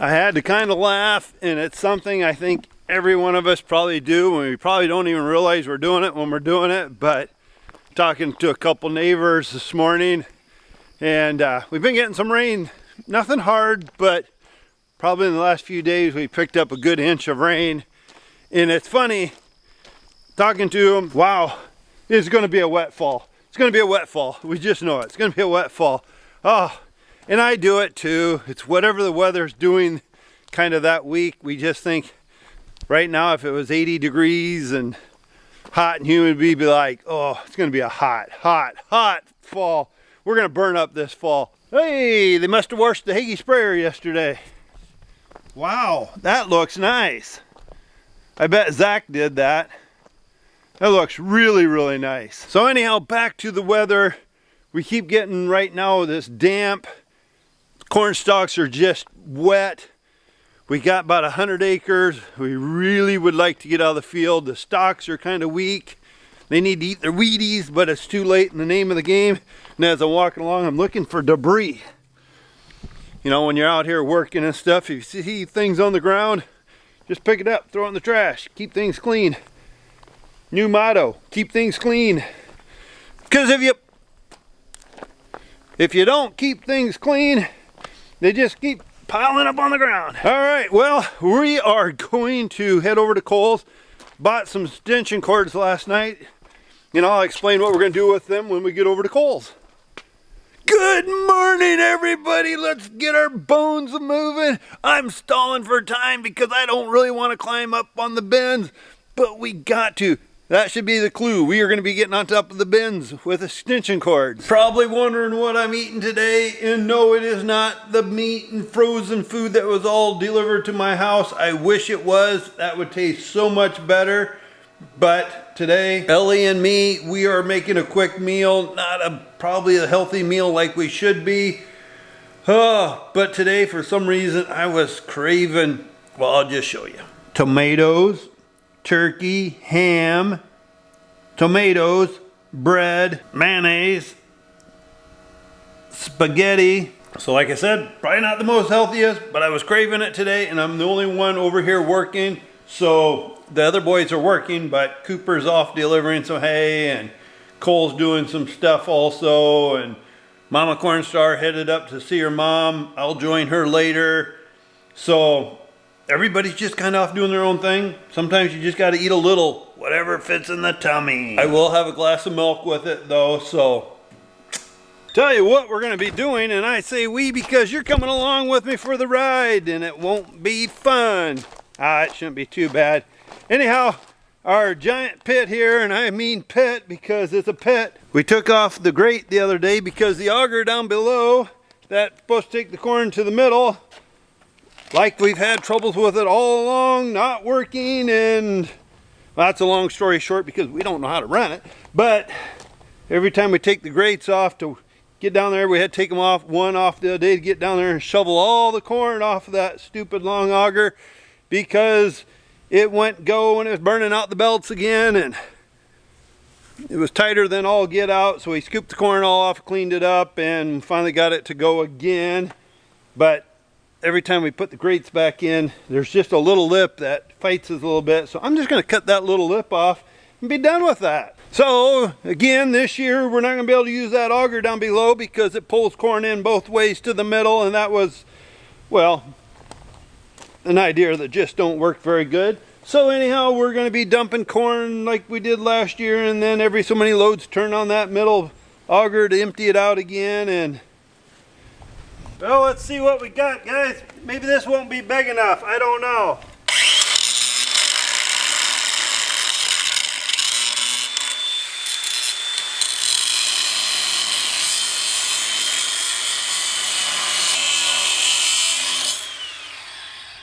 I had to kind of laugh, and it's something I think every one of us probably do, and we probably don't even realize we're doing it when we're doing it. But talking to a couple neighbors this morning, and we've been getting some rain. Nothing hard, but probably in the last few days we picked up a good inch of rain. And it's funny, talking to them, wow, it's going to be a wet fall. It's going to be a wet fall. We just know it. It's going to be a wet fall. Oh, and I do it too. It's whatever the weather's doing kind of that week. We just think right now if it was 80 degrees and hot and humid, we'd be like, oh, it's going to be a hot fall. We're going to burn up this fall. Hey, they must have washed the Hagee sprayer yesterday. Wow, that looks nice. I bet Zach did that. That looks really, really nice. So anyhow, back to the weather. We keep getting right now this damp. Corn stalks are just wet. We got about 100 acres. We really would like to get out of the field. The stalks are kind of weak. They need to eat their Wheaties, but it's too late in the name of the game. And as I'm walking along, I'm looking for debris. You know, when you're out here working and stuff, if you see things on the ground, just pick it up, throw it in the trash. Keep things clean. New motto, keep things clean. Because if you don't keep things clean, they just keep piling up on the ground. All right, well, we are going to head over to Kohl's. Bought some extension cords last night, and I'll explain what we're going to do with them when we get over to Kohl's. Good morning, everybody. Let's get our bones moving. I'm stalling for time because I don't really want to climb up on the bins, but we got to. That should be the clue. We are going to be getting on top of the bins with extension cords. Probably wondering what I'm eating today, and no, it is not the meat and frozen food that was all delivered to my house. I wish it was. That would taste so much better. But today, Ellie and me, we are making a quick meal. Not probably a healthy meal like we should be. But today, for some reason, I was craving, well, I'll just show you. Tomatoes. Turkey, ham, tomatoes, bread, mayonnaise, spaghetti. So like I said, probably not the most healthiest, but I was craving it today, and I'm the only one over here working. So the other boys are working, but Cooper's off delivering some hay, and Cole's doing some stuff also, and Mama Cornstar headed up to see her mom. I'll join her later. So everybody's just kind of off doing their own thing. Sometimes you just got to eat a little, whatever fits in the tummy. I will have a glass of milk with it though, so. Tell you what we're going to be doing, and I say we because you're coming along with me for the ride, and it won't be fun. It shouldn't be too bad. Anyhow, our giant pit here, and I mean pit because it's a pit. We took off the grate the other day because the auger down below that's supposed to take the corn to the middle, like we've had troubles with it all along, not working, and well, that's a long story short because we don't know how to run it. But every time we take the grates off to get down there, we had to take them off, one off the other day to get down there and shovel all the corn off of that stupid long auger because it went go and it was burning out the belts again, and it was tighter than all get out. So we scooped the corn all off, cleaned it up, and finally got it to go again. But every time we put the grates back in, there's just a little lip that fights us a little bit. So I'm just going to cut that little lip off and be done with that. So again, this year we're not going to be able to use that auger down below because it pulls corn in both ways to the middle, and that was, well, an idea that just don't work very good. So anyhow, we're going to be dumping corn like we did last year, and then every so many loads turn on that middle auger to empty it out again. And well, let's see what we got, guys. Maybe this won't be big enough. I don't know.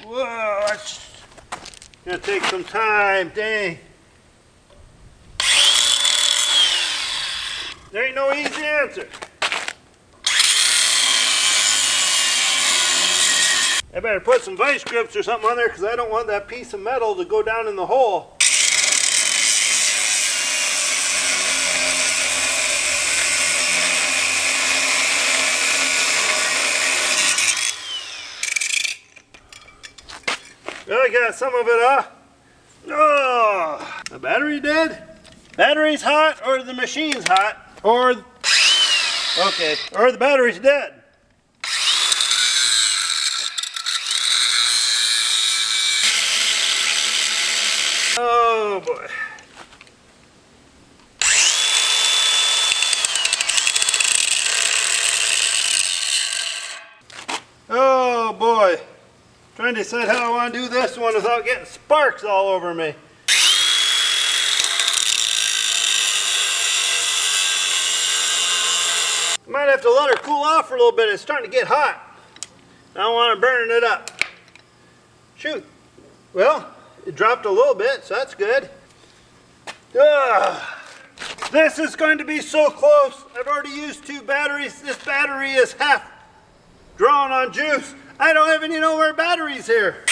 Whoa, that's gonna take some time, dang. There ain't no easy answer. I better put some vice grips or something on there because I don't want that piece of metal to go down in the hole. Well, I got some of it off. Oh, the battery dead? Battery's hot, or the machine's hot, or the battery's dead. Oh boy. Oh boy. Trying to decide how I want to do this one without getting sparks all over me. Might have to let her cool off for a little bit. It's starting to get hot. I don't want to burn it up. Shoot. Well, it dropped a little bit, so that's good. This is going to be so close. I've already used 2 batteries. This battery is half drawn on juice. I don't have any more batteries here.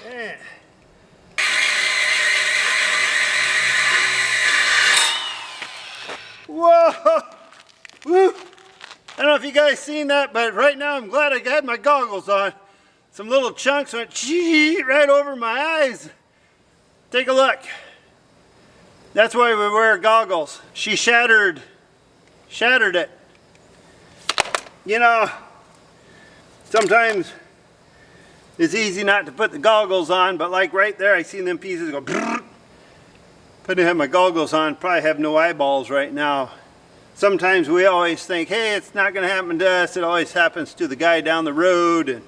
Man. Whoa! Woo! I don't know if you guys seen that, but right now I'm glad I had my goggles on. Some little chunks went right over my eyes. Take a look. That's why we wear goggles. She shattered it. You know, sometimes it's easy not to put the goggles on, but like right there, I seen them pieces go brrr. If I didn't have my goggles on, probably have no eyeballs right now. Sometimes we always think, hey, it's not going to happen to us. It always happens to the guy down the road. And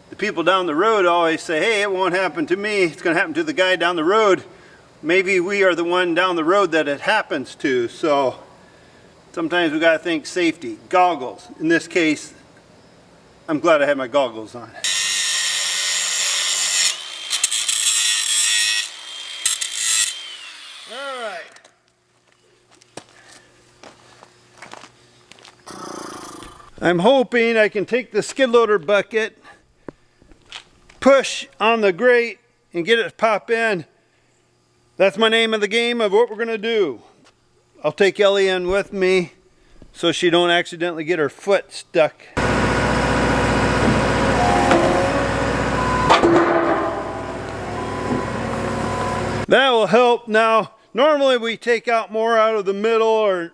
the people down the road always say, hey, it won't happen to me. It's going to happen to the guy down the road. Maybe we are the one down the road that it happens to. So sometimes we got to think safety. Goggles. In this case, I'm glad I had my goggles on. All right. I'm hoping I can take the skid loader bucket, push on the grate, and get it to pop in. That's my name of the game of what we're going to do. I'll take Ellie in with me so she don't accidentally get her foot stuck. That will help. Now, normally we take out more out of the middle, or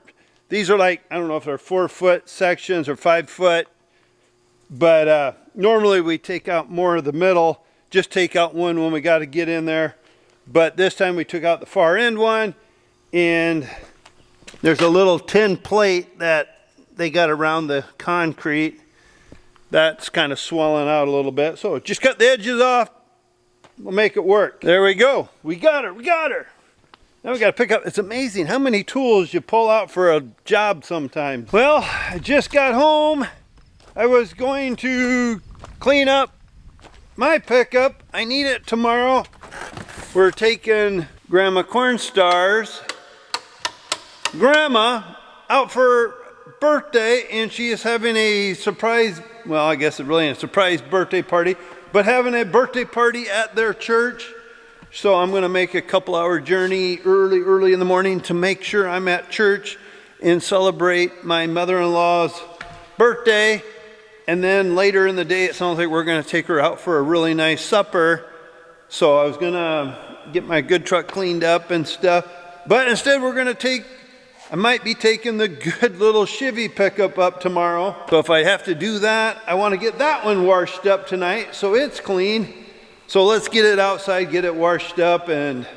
these are like, I don't know if they're 4-foot sections or 5-foot, but normally we take out more of the middle, just take out one when we got to get in there. But this time we took out the far end one, and there's a little tin plate that they got around the concrete that's kind of swelling out a little bit. So just cut the edges off, we'll make it work. There we go. We got her. Now we got to pick up. It's amazing how many tools you pull out for a job sometimes. Well, I just got home. I was going to clean up my pickup. I need it tomorrow. We're taking Grandma Cornstar's grandma out for birthday, and she is having a surprise, well, I guess it really ain't a surprise birthday party, but having a birthday party at their church. So I'm going to make a couple-hour journey early in the morning to make sure I'm at church and celebrate my mother-in-law's birthday. And then later in the day, it sounds like we're going to take her out for a really nice supper. So I was going to get my good truck cleaned up and stuff. But instead, I might be taking the good little Chevy pickup up tomorrow. So if I have to do that, I want to get that one washed up tonight so it's clean. So let's get it outside, get it washed up, and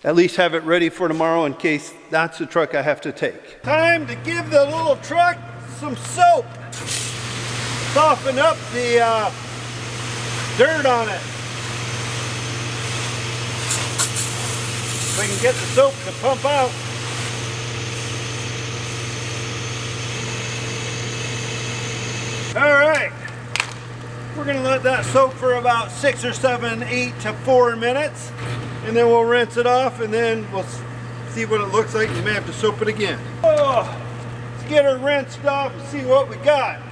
at least have it ready for tomorrow in case that's the truck I have to take. Time to give the little truck some soap. Soften up the dirt on it. So we can get the soap to pump out. All right. We're going to let that soak for about 6 or 7, 8 to 4 minutes, and then we'll rinse it off, and then we'll see what it looks like. You may have to soap it again. Oh, let's get her rinsed off and see what we got.